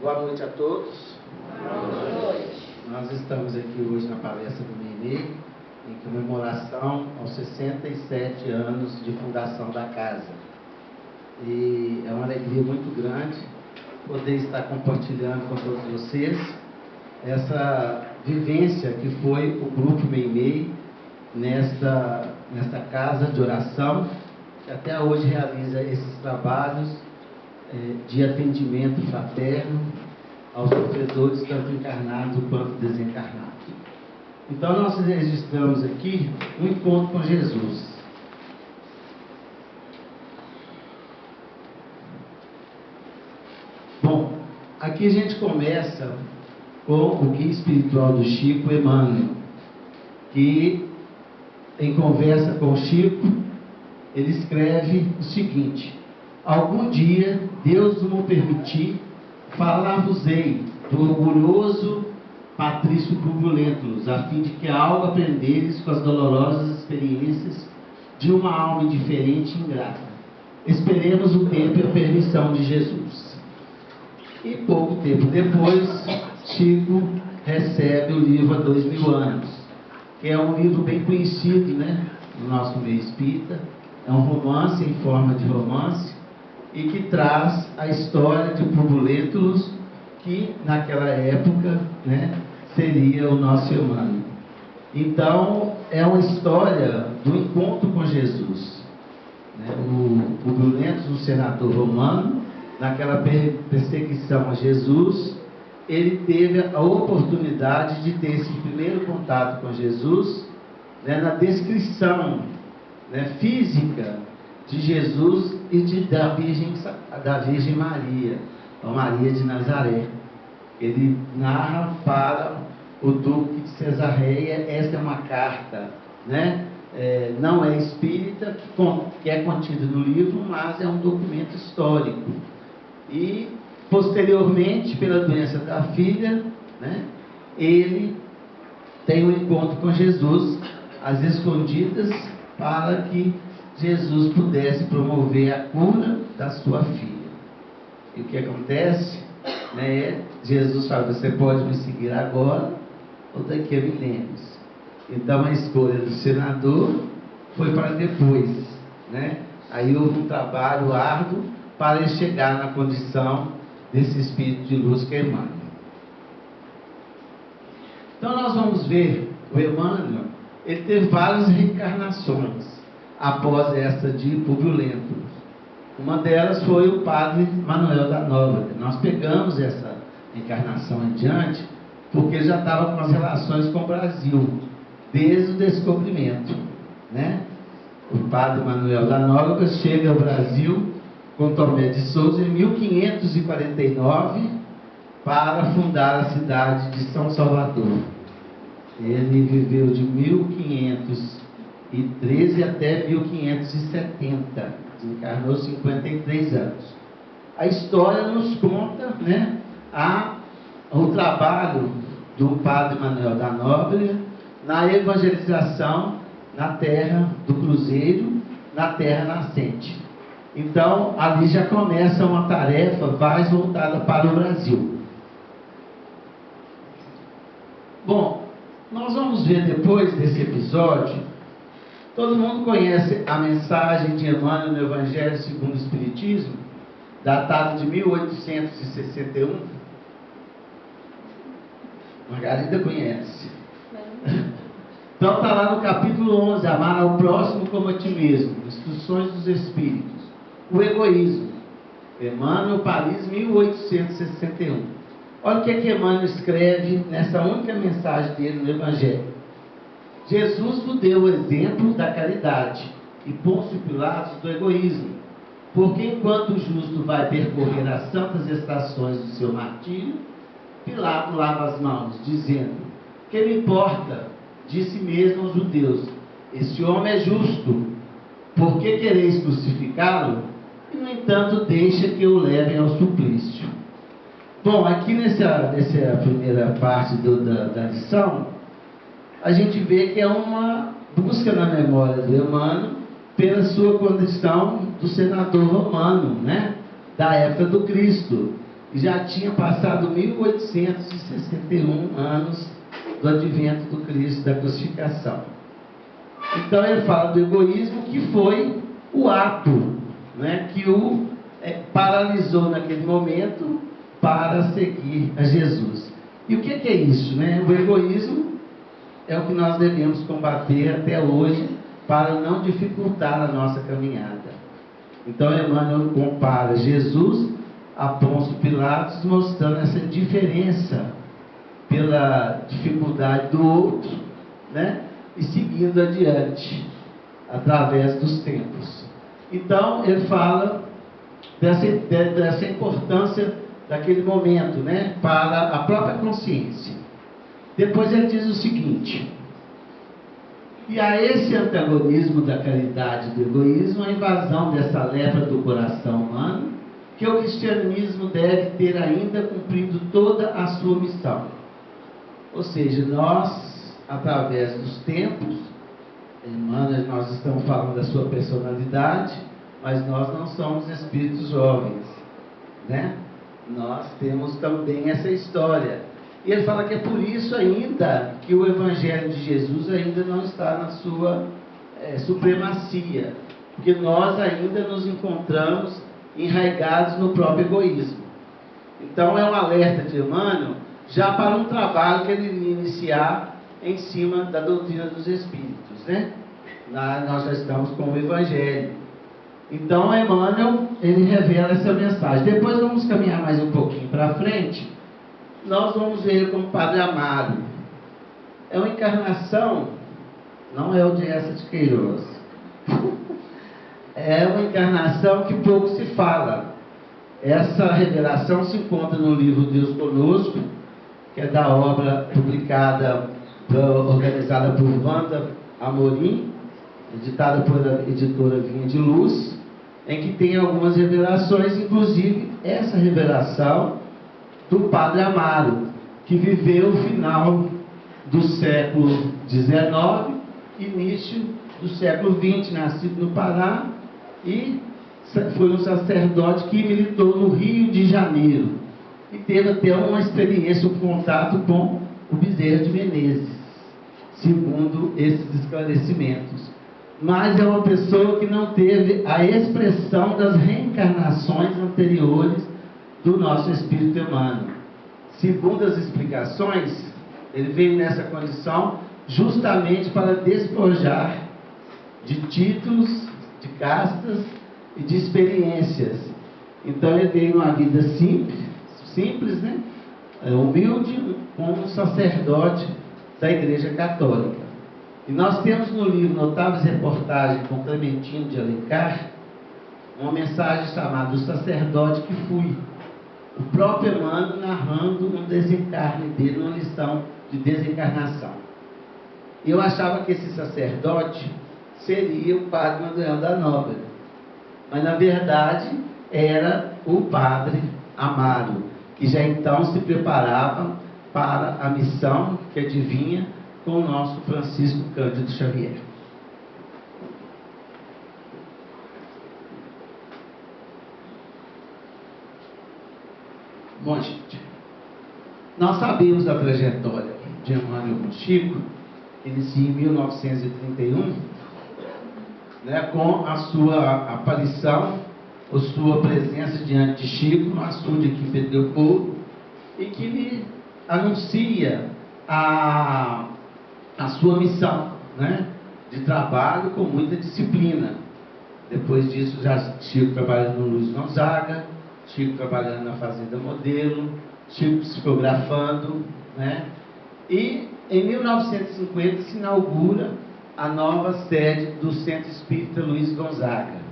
Boa noite a todos. Boa noite. Nós estamos aqui hoje na palestra do Meimei, em comemoração aos 67 anos de fundação da casa. E é uma alegria muito grande poder estar compartilhando com todos vocês essa vivência que foi o Grupo Meimei nesta casa de oração, que até hoje realiza esses trabalhos de atendimento fraterno aos sofredores, tanto encarnados quanto desencarnados. Então nós registramos aqui um encontro com Jesus. Bom, aqui a gente começa com o guia espiritual do Chico, Emmanuel, que em conversa com o Chico, ele escreve o seguinte: algum dia, Deus não permitir, falar-vos-ei do orgulhoso patrício Publio-Lentulus, a fim de que algo aprenderes com as dolorosas experiências de uma alma indiferente e ingrata. Esperemos o tempo e a permissão de Jesus. E pouco tempo depois, Chico recebe o livro Há 2000 anos, que é um livro bem conhecido, no nosso meio espírita. É um romance em forma de romance, e que traz a história de Publio-Lentulus, que naquela época seria o nosso Emmanuel. Então é uma história do encontro com Jesus. O Publio-Lentulus, um senador romano, naquela perseguição a Jesus, ele teve a oportunidade de ter esse primeiro contato com Jesus, na descrição física de Jesus e da Virgem Maria, a Maria de Nazaré. Ele narra para o Duque de Cesareia. Esta é uma carta, não é espírita, que é contida no livro, mas é um documento histórico. E posteriormente, pela doença da filha, ele tem um encontro com Jesus às escondidas, para que Jesus pudesse promover a cura da sua filha. E o que acontece? Jesus fala: você pode me seguir agora ou daqui a milênios. Então a escolha do senador foi para depois. Aí houve um trabalho árduo para ele chegar na condição desse espírito de luz que é Emmanuel. Então nós vamos ver o Emmanuel. Ele teve várias reencarnações após essa de Publio-Lentulus. Uma delas foi o padre Manuel da Nóbrega. Nós pegamos essa encarnação adiante porque ele já estava com as relações com o Brasil desde o descobrimento. O padre Manuel da Nóbrega chega ao Brasil com Tomé de Souza em 1549 para fundar a cidade de São Salvador. Ele viveu de 1513 até 1570, encarnou 53 anos. A história nos conta o trabalho do padre Manuel da Nóbrega na evangelização na terra do Cruzeiro, na terra nascente. Então ali já começa uma tarefa mais voltada para o Brasil. Bom, nós vamos ver depois desse episódio. Todo mundo conhece a mensagem de Emmanuel no Evangelho segundo o Espiritismo, datado de 1861. Margarida conhece. Então está lá no capítulo 11, amar ao próximo como a ti mesmo, instruções dos Espíritos. O egoísmo. Emmanuel, Paris, 1861. Olha o que Emmanuel escreve nessa única mensagem dele no Evangelho. Jesus vos deu o exemplo da caridade e Pôncio Pilatos do egoísmo, porque enquanto o justo vai percorrer as santas estações do seu martírio, Pilato lava as mãos, dizendo: que me importa de si mesmo aos judeus, esse homem é justo, por que quereis crucificá-lo? E no entanto deixa que o levem ao suplício. Bom, aqui nessa primeira parte da lição, a gente vê que é uma busca na memória do Emmanuel pela sua condição do senador romano, da época do Cristo. E já tinha passado 1861 anos do advento do Cristo, da crucificação. Então ele fala do egoísmo, que foi o ato, né, que o paralisou naquele momento para seguir a Jesus. E o que é isso, né? O egoísmo é o que nós devemos combater até hoje para não dificultar a nossa caminhada. Então Emmanuel compara Jesus a Pôncio Pilatos, mostrando essa diferença pela dificuldade do outro, né? E seguindo adiante através dos tempos. Então ele fala dessa importância daquele momento, né, para a própria consciência. Depois ele diz o seguinte: e a esse antagonismo da caridade e do egoísmo, a invasão dessa lepra do coração humano, que o cristianismo deve ter ainda cumprido toda a sua missão. Ou seja, nós, através dos tempos, Emmanuel, nós estamos falando da sua personalidade, mas nós não somos espíritos jovens, né? Nós temos também essa história. E ele fala que é por isso ainda que o Evangelho de Jesus ainda não está na sua supremacia, porque nós ainda nos encontramos enraigados no próprio egoísmo. Então é um alerta de Emmanuel já para um trabalho que ele iria iniciar em cima da doutrina dos Espíritos, né? Nós já estamos com o Evangelho. Então Emmanuel, ele revela essa mensagem. Depois vamos caminhar mais um pouquinho para frente. Nós vamos ver ele como Padre Amaro. É uma encarnação, não é o de essa de Queiroz. É uma encarnação que pouco se fala. Essa revelação se encontra no livro Deus Conosco, que é da obra publicada, organizada por Wanda Amorim, editada pela editora Vinha de Luz, em que tem algumas revelações, inclusive essa revelação do Padre Amaro, que viveu o final do século XIX, início do século XX, nascido no Pará, e foi um sacerdote que militou no Rio de Janeiro, e teve até uma experiência, um contato com o Bezerra de Menezes, segundo esses esclarecimentos. Mas é uma pessoa que não teve a expressão das reencarnações anteriores do nosso Espírito Emmanuel. Segundo as explicações, ele veio nessa condição justamente para despojar de títulos, de castas e de experiências. Então ele veio uma vida simples, né? Humilde, como um sacerdote da Igreja Católica. E nós temos no livro Notáveis Reportagens com Clementino de Alencar uma mensagem chamada O Sacerdote que Fui. O próprio Emmanuel narrando um desencarne dele, uma lição de desencarnação. Eu achava que esse sacerdote seria o Padre Manuel da Nóbrega, mas na verdade era o Padre Amaro, que já então se preparava para a missão que adivinha com o nosso Francisco Cândido Xavier. Bom, gente, nós sabemos da trajetória de Emmanuel com Chico, que inicia em 1931, né, com a sua aparição, ou sua presença diante de Chico, no açude aqui em Pedro Leopoldo, e que lhe anuncia a sua missão, né, de trabalho com muita disciplina. Depois disso, já Chico trabalhando no Luiz Gonzaga, Chico trabalhando na Fazenda Modelo, Chico psicografando, né? E em 1950 se inaugura a nova sede do Centro Espírita Luiz Gonzaga.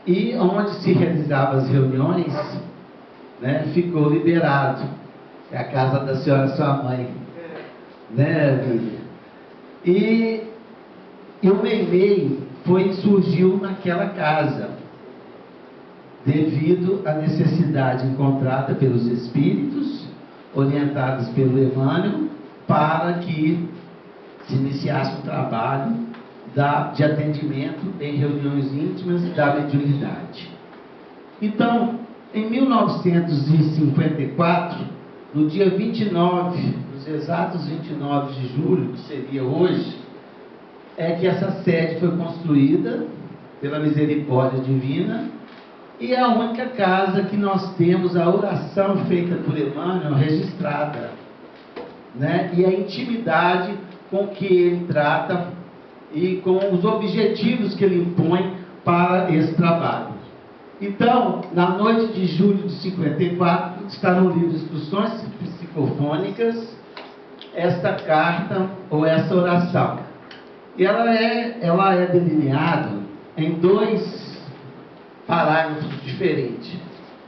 E onde se realizavam as reuniões, né, ficou liberado. É a casa da senhora, sua mãe, né, Bíblia? E o Meimei surgiu naquela casa, devido à necessidade encontrada pelos espíritos, orientados pelo Emmanuel, para que se iniciasse um trabalho de atendimento em reuniões íntimas da mediunidade. Então, Em 1954, no dia 29, nos exatos 29 de julho, que seria hoje, é que essa sede foi construída pela misericórdia divina, e é a única casa que nós temos a oração feita por Emmanuel registrada, né? E a intimidade com que ele trata e com os objetivos que ele impõe para esse trabalho. Então, na noite de julho de 54, está no livro Instruções Psicofônicas, esta carta ou essa oração. E ela é delineada em 2 parágrafos diferentes.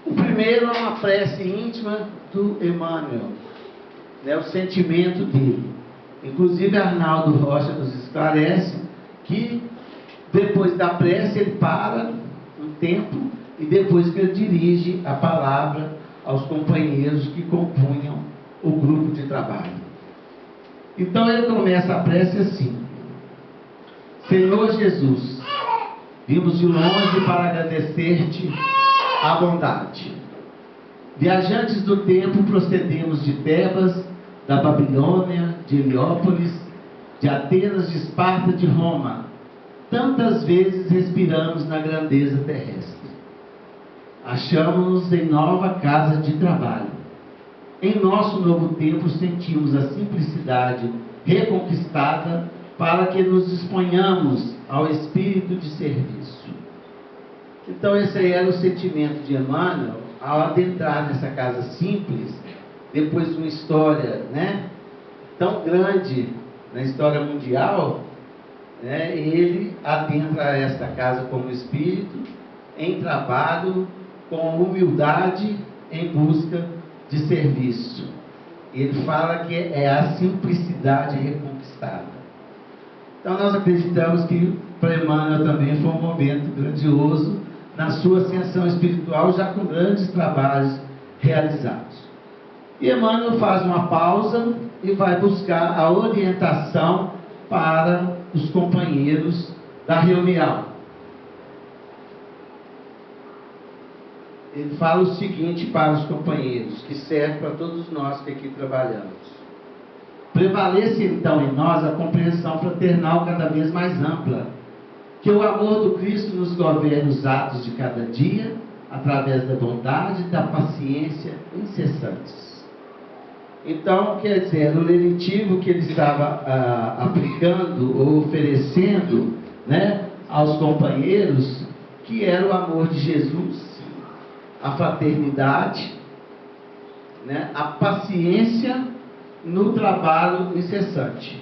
O primeiro é uma prece íntima do Emmanuel, né, o sentimento dele. Inclusive, Arnaldo Rocha nos esclarece que depois da prece ele para um tempo e depois que ele dirige a palavra aos companheiros que compunham o grupo de trabalho. Então ele começa a prece assim: Senhor Jesus, vimos de longe para agradecer-te a bondade. Viajantes do tempo, procedemos de Tebas, da Babilônia, de Heliópolis, de Atenas, de Esparta, de Roma. Tantas vezes respiramos na grandeza terrestre. Achamos-nos em nova casa de trabalho. Em nosso novo tempo sentimos a simplicidade reconquistada para que nos disponhamos ao espírito de serviço. Então esse aí era o sentimento de Emmanuel ao adentrar nessa casa simples, depois de uma história, né, tão grande na história mundial, né, ele adentra esta casa como espírito, em trabalho, com humildade, em busca de serviço. Ele fala que é a simplicidade reconquistada. Então nós acreditamos que para Emmanuel também foi um momento grandioso na sua ascensão espiritual, já com grandes trabalhos realizados. E Emmanuel faz uma pausa e vai buscar a orientação para os companheiros da reunião. Ele fala o seguinte para os companheiros, que serve para todos nós que aqui trabalhamos: prevaleça então em nós a compreensão fraternal cada vez mais ampla, que o amor do Cristo nos governe os atos de cada dia, através da bondade e da paciência incessantes. Então, quer dizer, o lenitivo que ele estava aplicando ou oferecendo, né, aos companheiros, que era o amor de Jesus, a fraternidade, né, a paciência no trabalho incessante.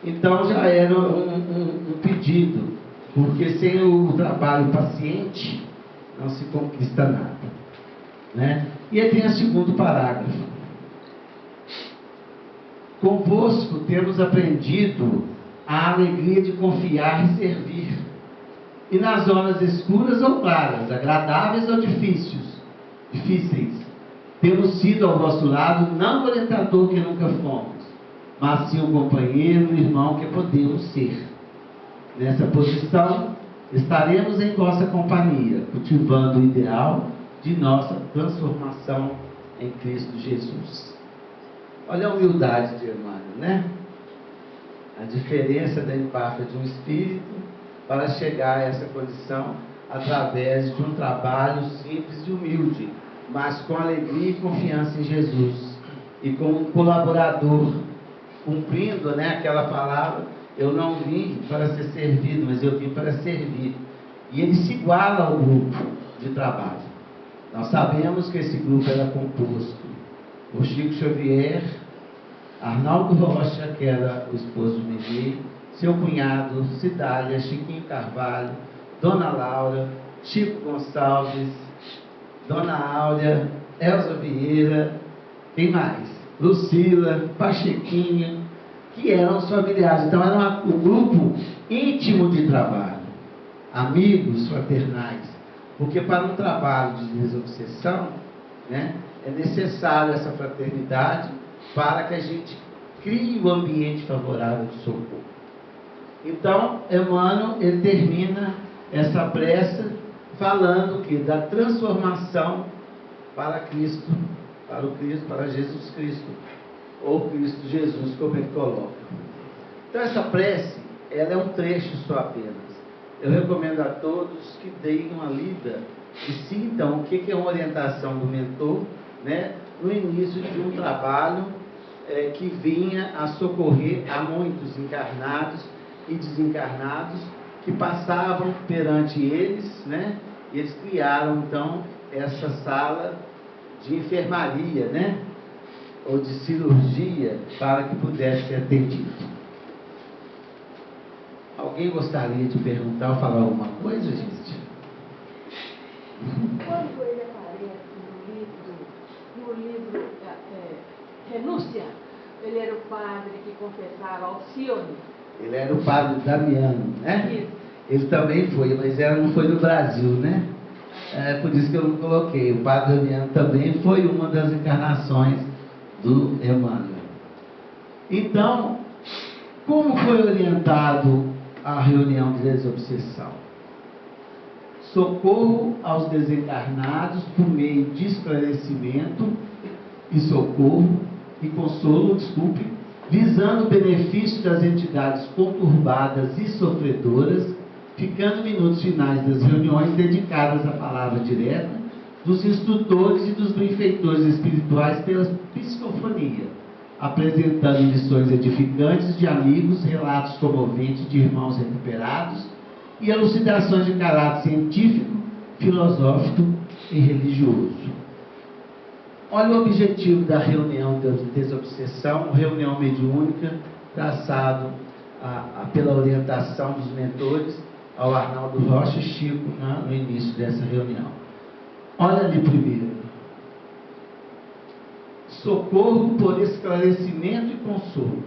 Então já era um pedido, porque sem o trabalho paciente não se conquista nada, né? E aí tem o segundo parágrafo: convosco temos aprendido a alegria de confiar e servir, e nas zonas escuras ou claras, agradáveis ou difíceis, temos sido ao vosso lado não o orientador que nunca fomos, mas sim o companheiro, o irmão que podemos ser. Nessa posição, estaremos em vossa companhia, cultivando o ideal de nossa transformação em Cristo Jesus. Olha a humildade de Emmanuel, né? A diferença da empáfia de um espírito para chegar a essa condição através de um trabalho simples e humilde, mas com alegria e confiança em Jesus, e com um colaborador, cumprindo, né, aquela palavra: eu não vim para ser servido, mas eu vim para servir. E ele se iguala ao grupo de trabalho. Nós sabemos que esse grupo era composto por Chico Xavier, Arnaldo Rocha, que era o esposo de Miguel, seu cunhado Cidália, Chiquinho Carvalho, Dona Laura, Chico Gonçalves, Dona Áurea, Elza Vieira, quem mais? Lucila, Pachequinho, que eram os familiares. Então era um grupo íntimo de trabalho, amigos fraternais, porque para um trabalho de desobsessão, né, é necessário essa fraternidade para que a gente crie um ambiente favorável de socorro. Então Emmanuel, ele termina essa prece falando que da transformação para Cristo, para Jesus Cristo, ou Cristo Jesus, como ele coloca. Então essa prece, ela é um trecho só apenas. Eu recomendo a todos que deem uma lida e sintam o que é uma orientação do mentor, né, no início de um trabalho que vinha a socorrer a muitos encarnados e desencarnados que passavam perante eles, né? E eles criaram então essa sala de enfermaria, né? Ou de cirurgia para que pudesse ser atendido. Alguém gostaria de perguntar ou falar alguma coisa, gente? Quando ele aparece no livro Renúncia, ele era o padre que confessava Alcione. Ele era o padre Damiano, né? Isso. Ele também foi, mas não foi no Brasil, né? É por isso que eu não coloquei. O padre Damiano também foi uma das encarnações do Emmanuel. Então, como foi orientado a reunião de desobsessão? Socorro aos desencarnados por meio de esclarecimento e socorro e consolo, visando o benefício das entidades conturbadas e sofredoras, ficando minutos finais das reuniões dedicadas à palavra direta dos instrutores e dos benfeitores espirituais pela psicofonia, apresentando lições edificantes de amigos, relatos comoventes de irmãos recuperados e elucidações de caráter científico, filosófico e religioso. Olha o objetivo da reunião de desobsessão, reunião mediúnica, traçado pela orientação dos mentores ao Arnaldo Rocha e Chico no início dessa reunião. Olha ali primeiro. Socorro por esclarecimento e consolo,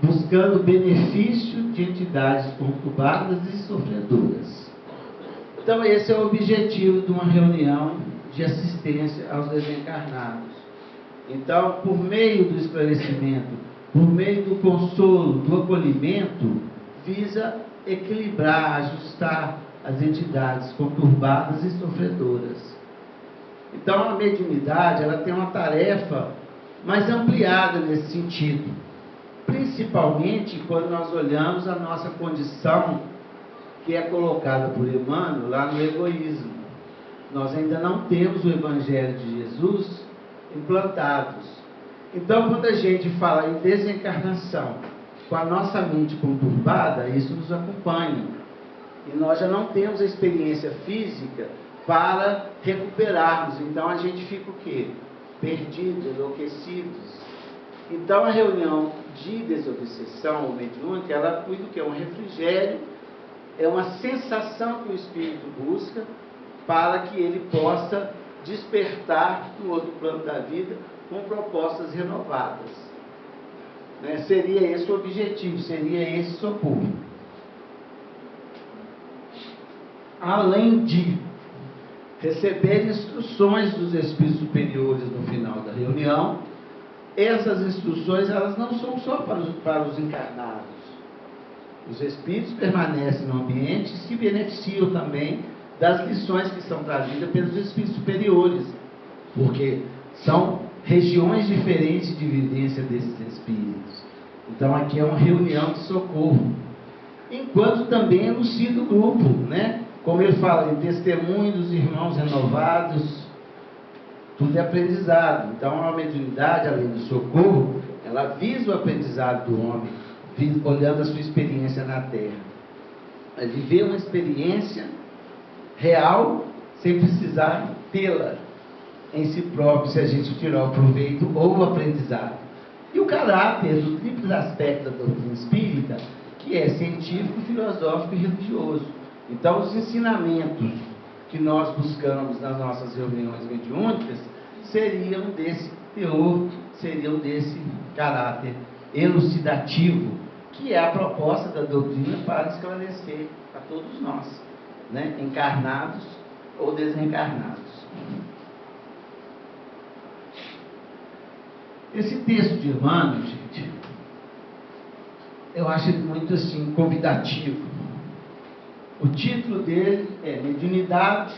buscando benefício de entidades conturbadas e sofredoras. Então esse é o objetivo de uma reunião de assistência aos desencarnados. Então, por meio do esclarecimento, por meio do consolo, do acolhimento, visa equilibrar, ajustar as entidades conturbadas e sofredoras. Então, a mediunidade, ela tem uma tarefa mais ampliada nesse sentido, principalmente quando nós olhamos a nossa condição, que é colocada por Emmanuel lá no egoísmo. Nós ainda não temos o Evangelho de Jesus implantados. Então, quando a gente fala em desencarnação, com a nossa mente conturbada, isso nos acompanha. E nós já não temos a experiência física para recuperarmos. Então, a gente fica o quê? Perdidos, enlouquecidos. Então, a reunião de desobsessão ou mediúnica, ela cuida do que? É um refrigério, é uma sensação que o espírito busca para que ele possa despertar no outro plano da vida com propostas renovadas. Né? Seria esse o objetivo, seria esse o socorro. Além de receber instruções dos espíritos superiores no final da reunião, essas instruções elas não são só para os encarnados. Os espíritos permanecem no ambiente e se beneficiam também das lições que são trazidas pelos espíritos superiores, porque são regiões diferentes de vivência desses espíritos. Então aqui é uma reunião de socorro, enquanto também elucida o grupo, né? Como ele fala, em testemunho dos irmãos renovados, tudo é aprendizado. Então a mediunidade, além do socorro, ela visa o aprendizado do homem, olhando a sua experiência na Terra. É viver uma experiência real, sem precisar tê-la em si próprio, se a gente tirar o proveito ou o aprendizado. E o caráter do tríplice aspecto da doutrina espírita, que é científico, filosófico e religioso. Então, os ensinamentos que nós buscamos nas nossas reuniões mediúnicas seriam desse teor, seriam desse caráter elucidativo, que é a proposta da doutrina para esclarecer a todos nós, né? Encarnados ou desencarnados. Esse texto de Emmanuel, gente, eu acho ele muito assim, convidativo. O título dele é Mediunidade